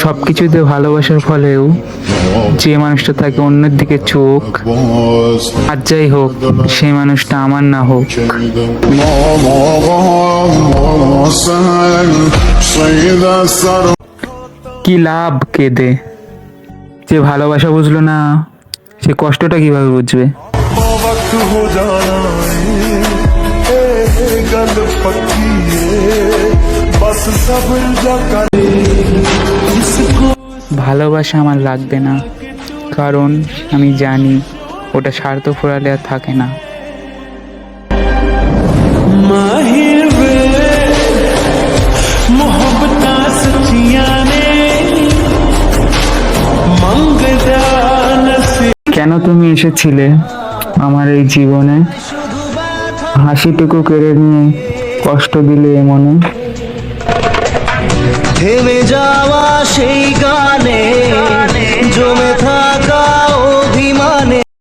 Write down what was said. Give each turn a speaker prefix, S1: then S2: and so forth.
S1: সবকিছুতে ভালোবাসার ফলেও যে মানুষটা থাকে অন্যের দিকে চোখ, আর যাই হোক সেই মানুষটা আমার না হোক। কি লাভ কেঁদে, যে ভালোবাসা বুঝলো না সে কষ্টটা কিভাবে বুঝবে? ভালোবাসা আমার লাগবে না, কারণ আমি জানি ওটা স্বার্থ ফোরালে আর থাকে না। কেন তুমি এসেছিলে আমার এই জীবনে, হাসিটুকু কেড়ে নিয়ে কষ্ট দিলে মনে।
S2: থেমে যাওয়া সেই